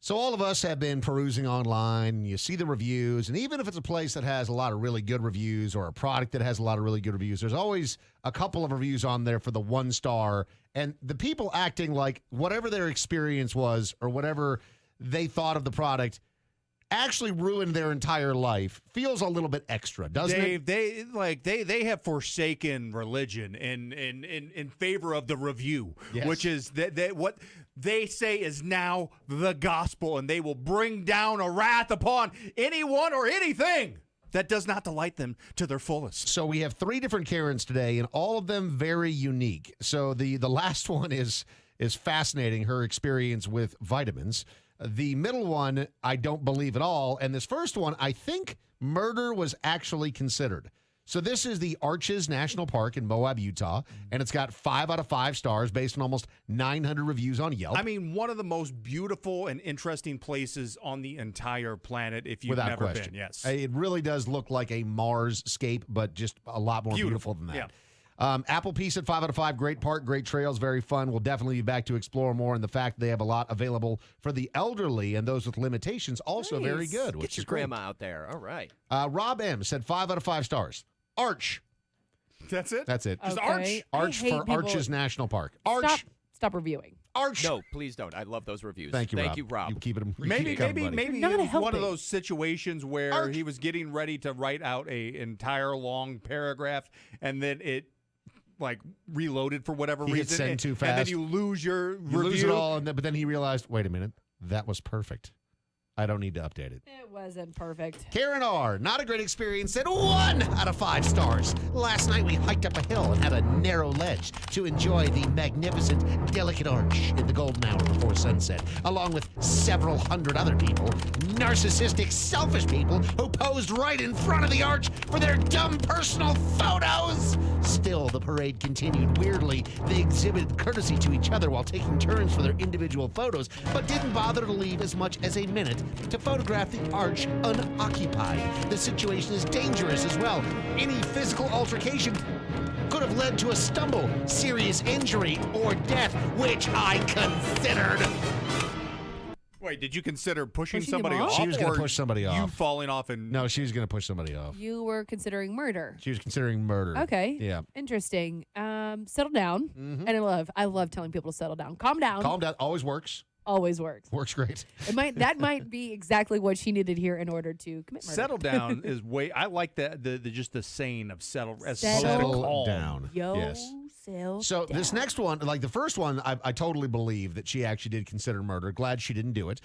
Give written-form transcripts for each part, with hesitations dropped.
So all of us have been perusing online, and you see the reviews, and even if it's a place that has a lot of really good reviews or a product that has a lot of really good reviews, there's always a couple of reviews on there for the 1 star, and the people acting like whatever their experience was or whatever they thought of the product actually ruined their entire life feels a little bit extra, doesn't it? They have forsaken religion in favor of the review, Yes. which is that what they say is now the gospel, and they will bring down a wrath upon anyone or anything that does not delight them to their fullest. So we have 3 different Karens today, and all of them very unique. So the last one is fascinating, her experience with vitamins. The middle one, I don't believe at all. And this first one, I think murder was actually considered. So this is the Arches National Park in Moab, Utah, and it's got 5 out of 5 stars based on almost 900 reviews on Yelp. I mean, one of the most beautiful and interesting places on the entire planet if you've Without never question. been. Yes. It really does look like a Mars-scape, but just a lot more beautiful than that. Yeah. Apple Peace at 5 out of 5. Great park, great trails, very fun. We'll definitely be back to explore more. And the fact they have a lot available for the elderly and those with limitations also Nice. very good. Get Which your is great. grandma out there. All right. Rob M said 5 out of 5 stars. Arch. That's it? That's it. Just Okay. Arch. I Arch hate for people- Arches National Park. Arch. Stop reviewing. Arch. No, please don't. I love those reviews. Thank you, Rob. You, Rob. You keep it. Maybe You're not it was one helping. of those situations where Arch. he was getting ready to write out a entire long paragraph, and then it reloaded for whatever He hit reason, send and, too and fast. then you lose your You review. lose it all, but then he realized, wait a minute, that was perfect. I don't need to update it. It wasn't perfect. Karen R., not a great experience, said 1 out of 5 stars. Last night we hiked up a hill and had a narrow ledge to enjoy the magnificent, delicate arch in the golden hour before sunset, along with several hundred other people, narcissistic, selfish people who posed right in front of the arch for their dumb personal photos. Still, the parade continued. Weirdly, they exhibited courtesy to each other while taking turns for their individual photos, but didn't bother to leave as much as a minute to photograph the arch unoccupied. The situation is dangerous as well. Any physical altercation could have led to a stumble, serious injury, or death, which I considered. Wait, did you consider pushing Pushing somebody him off? off? She was gonna or push somebody You off. falling off and No, she was going to push somebody off. You were considering murder. She was considering murder. Okay. Yeah. Interesting. Settle down. And I love telling people to settle down. Calm down. Calm down. Always works. Always works. Works great. That might be exactly what she needed to hear in order to commit murder. settle down is way. I like that the saying of settle Settle calm. down. Yo, Yes. settle So down. this next one, like the first one, I totally believe that she actually did consider murder. Glad she didn't do it.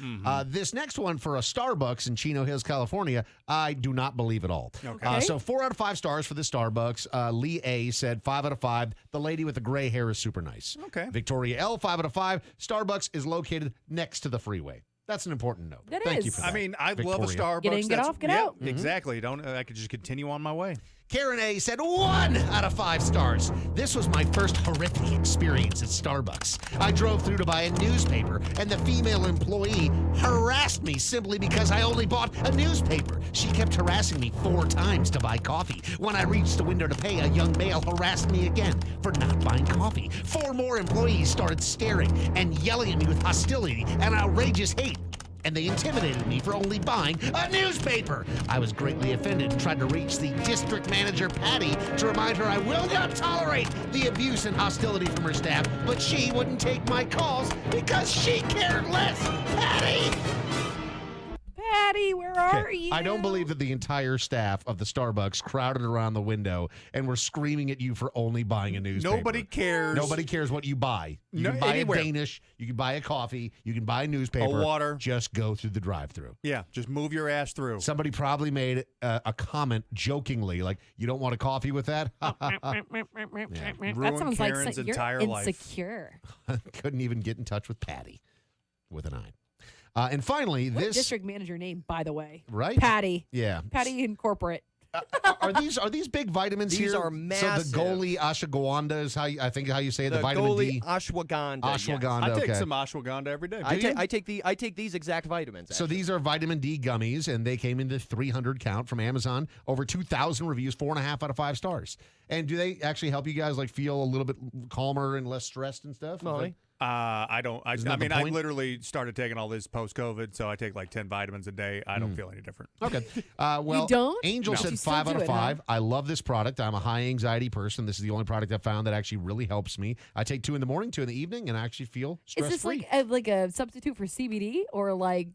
This next one for a Starbucks in Chino Hills, California, I do not believe at all. Okay. So 4 out of 5 stars for the Starbucks. Lee A said 5 out of 5. The lady with the gray hair is super nice. Okay. Victoria L, 5 out of 5. Starbucks is located next to the freeway. That's an important note. That Thank you is. for I that. mean, I love a Victoria. Starbucks. Get in, get That's- off, get yeah, out. Exactly. Don't I could just continue on my way. Karen A said 1 out of 5 stars. This was my first horrific experience at Starbucks. I drove through to buy a newspaper, and the female employee harassed me simply because I only bought a newspaper. She kept harassing me 4 times to buy coffee. When I reached the window to pay, a young male harassed me again for not buying coffee. 4 more employees started staring and yelling at me with hostility and outrageous hate. And they intimidated me for only buying a newspaper. I was greatly offended and tried to reach the district manager, Patty, to remind her I will not tolerate the abuse and hostility from her staff, but she wouldn't take my calls because she cared less. Patty! Patty, where are you? I don't believe that the entire staff of the Starbucks crowded around the window and were screaming at you for only buying a newspaper. Nobody cares. Nobody cares what you buy. You No, can buy anywhere. a Danish, you can buy a coffee, you can buy a newspaper. A water. Just go through the drive-thru. Yeah, just move your ass through. Somebody probably made a comment jokingly, like, you don't want a coffee with that? That Ruin sounds Karen's like entire you're life. insecure. Couldn't even get in touch with Patty with an I. And finally, What this... district manager name, by the way? Right? Patty. Yeah. Patty in corporate. Are these big vitamins These here? are massive. So the Goli ashwagandha is how I think how you say it, the The vitamin Goli D. ashwagandha. yes. Ashwagandha, I take okay. some ashwagandha every day. I, Do you? I take these exact vitamins. So actually. these are vitamin D gummies, and they came in the 300 count from Amazon. Over 2,000 reviews, 4.5 out of 5 stars. And do they actually help you guys like feel a little bit calmer and less stressed and stuff? Molly, I don't. I Isn't that mean, the I point? literally started taking all this post-COVID, so I take like 10 vitamins a day. I don't feel any different. Okay. Well, don't? Angel No. said You still 5 out do of it, huh? 5. I love this product. I'm a high anxiety person. This is the only product I've found that actually really helps me. I take 2 in the morning, 2 in the evening, and I actually feel Is stress this free. like a substitute for CBD or like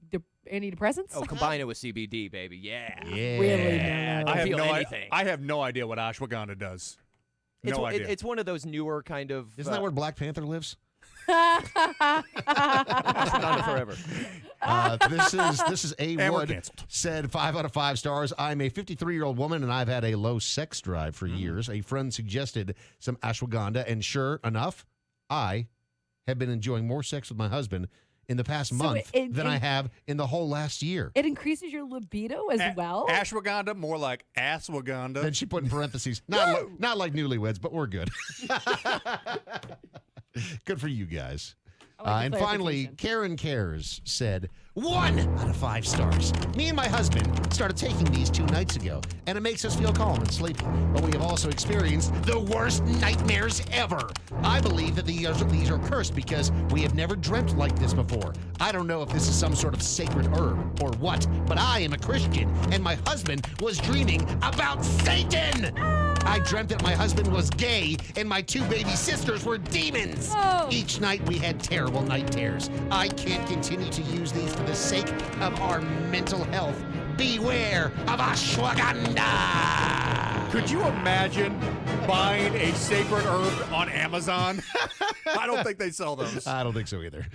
antidepressants? Oh, combine it with CBD, baby. Yeah. Yeah. Really? Yeah, No. I have feel no. anything. I have no idea what ashwagandha does. It's, No idea. it's one of those newer kind of. Isn't that where Black Panther lives? Ashwagandha forever? This is A And we're Wood canceled. said 5 out of 5 stars. I'm a 53-year-old woman and I've had a low sex drive Mm. for years. A friend suggested some ashwagandha, and sure enough, I have been enjoying more sex with my husband in the past month than I have in the whole last year. It increases your libido as well. Ashwagandha, more like ashwagandha. Then she put in parentheses, not like newlyweds, but we're good. Good for you guys. I like the And finally, clarification. Karen Cares said, 1 out of 5 stars. Me and my husband started taking these 2 nights ago, and it makes us feel calm and sleepy. But we have also experienced the worst nightmares ever. I believe that these are cursed because we have never dreamt like this before. I don't know if this is some sort of sacred herb or what, but I am a Christian, and my husband was dreaming about Satan. I dreamt that my husband was gay and my 2 baby sisters were demons. Oh. Each night we had terrible night terrors. I can't continue to use these for the sake of our mental health. Beware of ashwagandha. Could you imagine buying a sacred herb on Amazon? I don't think they sell those. I don't think so either.